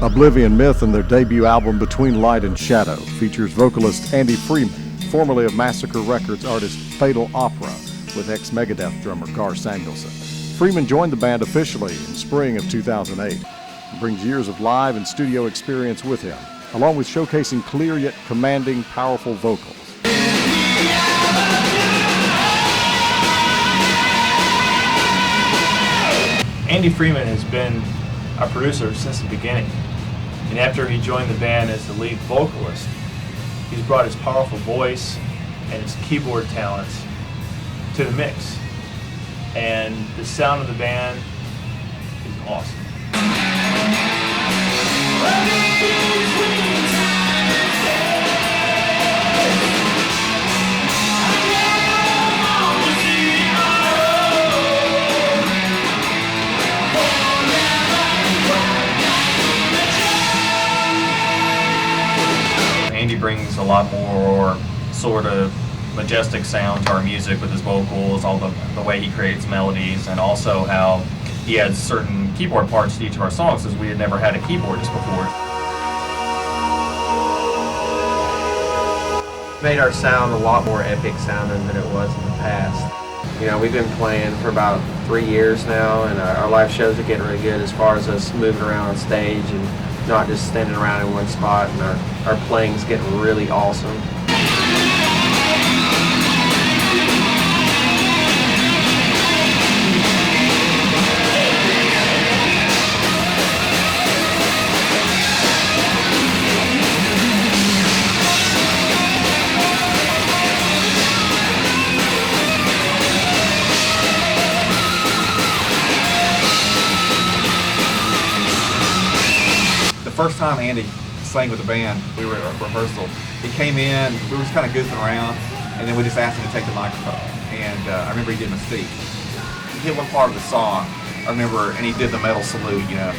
Oblivion Myth and their debut album Between Light and Shadow features vocalist Andy Freeman, formerly of Massacre Records artist Fatal Opera, with ex-Megadeth drummer Gar Samuelson. Freeman joined the band officially in spring of 2008 and brings years of live and studio experience with him, along with showcasing clear yet commanding, powerful vocals. Andy Freeman has been our producer since the beginning, and after he joined the band as the lead vocalist, he's brought his powerful voice and his keyboard talents to the mix, and the sound of the band is awesome. Andy brings a lot more sort of majestic sound to our music with his vocals, all the way he creates melodies, and also how he adds certain keyboard parts to each of our songs, as we had never had a keyboardist before. Made our sound a lot more epic sounding than it was in the past. You know, we've been playing for about 3 years now, and our live shows are getting really good as far as us moving around on stage and not just standing around in one spot, and our playing's getting really awesome. The first time Andy sang with the band, we were at a rehearsal. He came in, we were just kind of goofing around, and then we just asked him to take the microphone. And I remember he did Mystique. He hit one part of the song, I remember, and he did the metal salute, you know.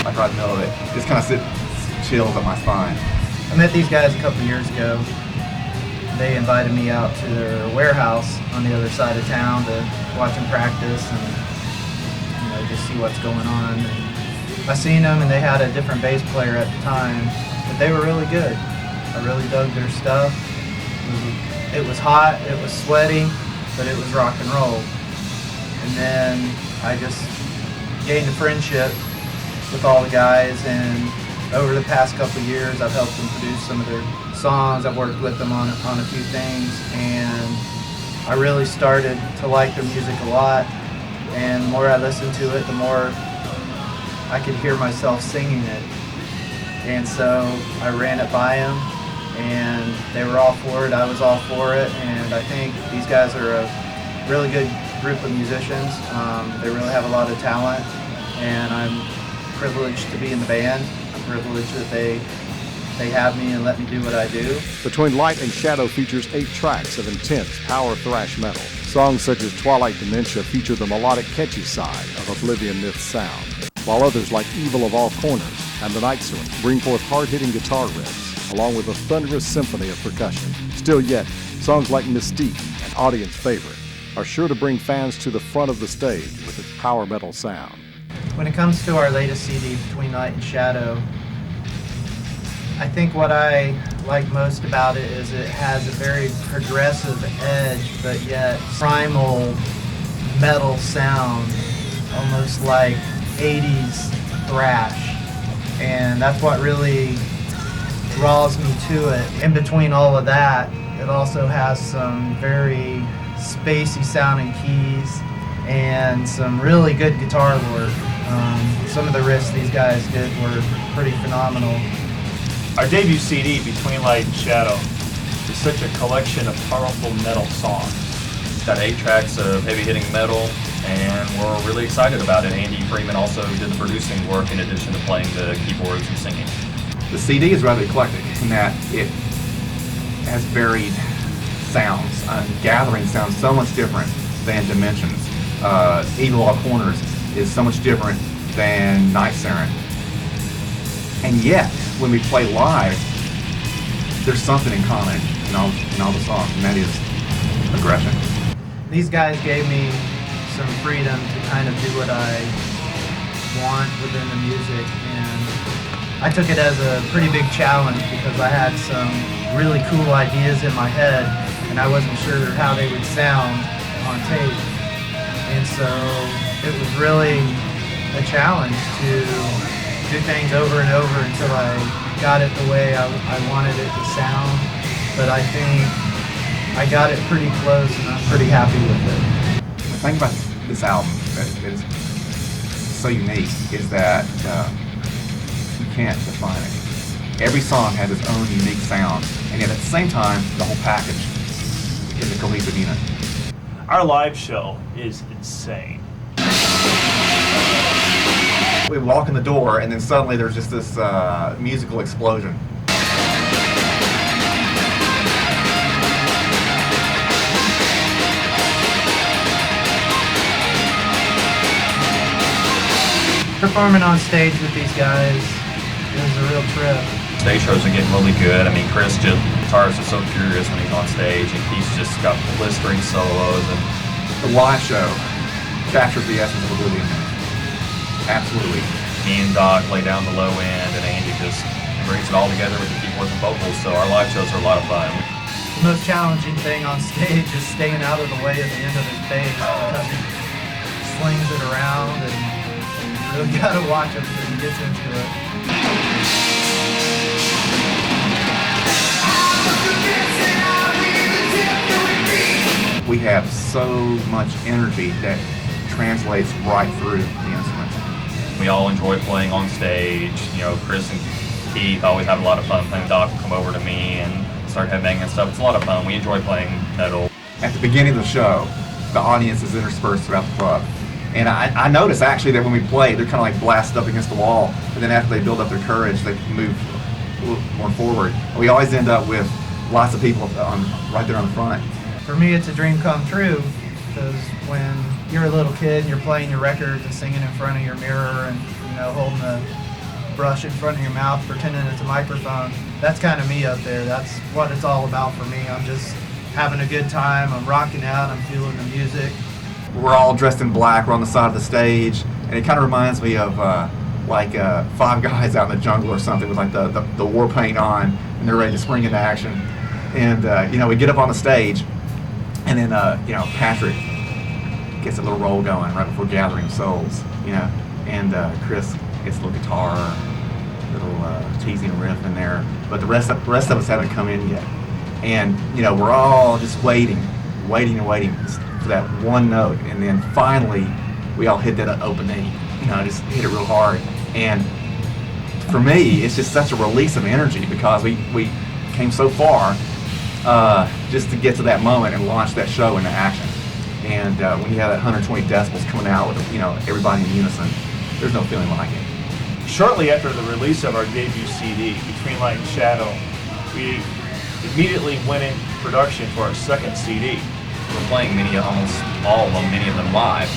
Like right in the middle of it, just kind of chills up my spine. I met these guys a couple years ago. They invited me out to their warehouse on the other side of town to watch them practice and just see what's going on. And I seen them, and they had a different bass player at the time, but they were really good. I really dug their stuff. It was hot, it was sweaty, but it was rock and roll. And then I just gained a friendship with all the guys, and over the past couple of years I've helped them produce some of their songs. I've worked with them on a few things, and I really started to like their music a lot, and the more I listened to it, the more I could hear myself singing it. And so I ran it by them, and they were all for it, I was all for it, and I think these guys are a really good group of musicians. They really have a lot of talent, and I'm privileged to be in the band. I'm privileged that they have me and let me do what I do. Between Light and Shadow features 8 tracks of intense power thrash metal. Songs such as Twilight Dementia feature the melodic, catchy side of Oblivion Myth's sound, while others like Evil of All Corners and The Night Sword bring forth hard-hitting guitar riffs, along with a thunderous symphony of percussion. Still yet, songs like Mystique, an audience favorite, are sure to bring fans to the front of the stage with its power metal sound. When it comes to our latest CD, Between Light and Shadow, I think what I like most about it is it has a very progressive edge, but yet primal metal sound, almost like 80s thrash. And that's what really draws me to it. In between all of that, it also has some very spacey sounding keys and some really good guitar work. Some of the riffs these guys did were pretty phenomenal. Our debut CD, Between Light and Shadow, is such a collection of powerful metal songs. It's got 8 tracks of heavy-hitting metal, and we're really excited about it. Andy Freeman also did the producing work in addition to playing the keyboards and singing. The CD is rather eclectic in that it has varied sounds, gathering sounds so much different than Dimensions. Evil of All Corners is so much different than Night Siren. And yet, when we play live, there's something in common in all the songs, and that is aggression. These guys gave me some freedom to kind of do what I want within the music, and I took it as a pretty big challenge because I had some really cool ideas in my head and I wasn't sure how they would sound on tape. And so it was really a challenge to do things over and over until I got it the way I wanted it to sound. But I think I got it pretty close and I'm pretty happy with it. The thing about this album that is so unique is that you can't define it. Every song has its own unique sound, and yet at the same time, the whole package is a cohesive unit. Our live show is insane. We walk in the door, and then suddenly there's just this musical explosion. Performing on stage with these guys is a real trip. Stage shows are getting really good. I mean, guitarist is so curious when he's on stage, and he's just got blistering solos. And The live show captures the essence of Oblivion Myth. Absolutely. me and Doc lay down the low end, and Andy just brings it all together with the keyboards and vocals. So our live shows are a lot of fun. The most challenging thing on stage is staying out of the way of the end of his bass because he slings it around, and you really gotta watch him when he gets into it. We have so much energy that translates right through the instruments. We all enjoy playing on stage. You know, Chris and Keith always have a lot of fun playing. Doc will come over to me and start headbanging and stuff. It's a lot of fun. We enjoy playing metal. At the beginning of the show, the audience is interspersed throughout the club. And I notice actually that when we play, they're kind of like blasted up against the wall, but then after they build up their courage, they move a little more forward. We always end up with lots of people right there on the front. For me, it's a dream come true because when you're a little kid and you're playing your records and singing in front of your mirror and, you know, holding the brush in front of your mouth, pretending it's a microphone, that's kind of me up there. That's what it's all about for me. I'm just having a good time. I'm rocking out. I'm feeling the music. We're all dressed in black. We're on the side of the stage, and it kind of reminds me of Five Guys out in the jungle or something with like the war paint on, and they're ready to spring into action. And you know, we get up on the stage, and then you know, Patrick gets a little roll going right before Gathering Souls, you know, and Chris gets a little guitar, little teasing riff in there, but the rest of us haven't come in yet, and you know, we're all just waiting for that one note, and then finally we all hit that open E, you know, just hit it real hard. And for me, it's just such a release of energy because we came so far just to get to that moment and launch that show into action. And when you have that 120 decibels coming out with, you know, everybody in unison, there's no feeling like it. Shortly after the release of our debut CD, Between Light and Shadow, we immediately went in production for our second CD. We're playing almost all of them, many of them live.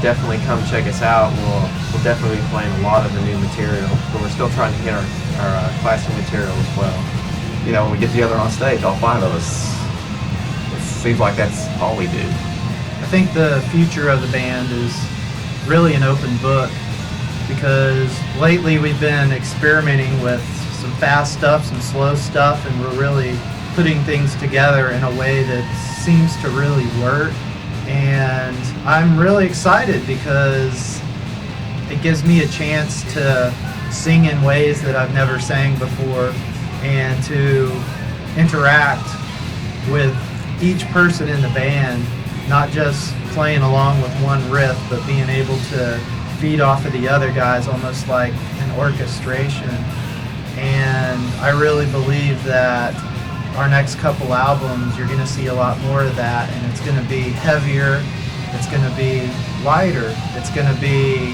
Definitely come check us out. We'll definitely be playing a lot of the new material, but we're still trying to hit our classic material as well. You know, when we get together on stage, all five of us, it seems like that's all we do. I think the future of the band is really an open book because lately we've been experimenting with some fast stuff, some slow stuff, and we're really putting things together in a way that seems to really work. And I'm really excited because it gives me a chance to sing in ways that I've never sang before and to interact with each person in the band, not just playing along with one riff, but being able to feed off of the other guys almost like an orchestration. And I really believe that our next couple albums, you're going to see a lot more of that, and it's going to be heavier, it's going to be lighter, it's going to be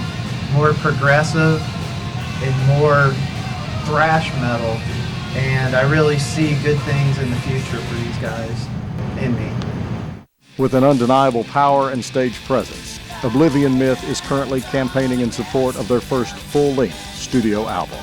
more progressive and more thrash metal, and I really see good things in the future for these guys and me. With an undeniable power and stage presence, Oblivion Myth is currently campaigning in support of their first full-length studio album.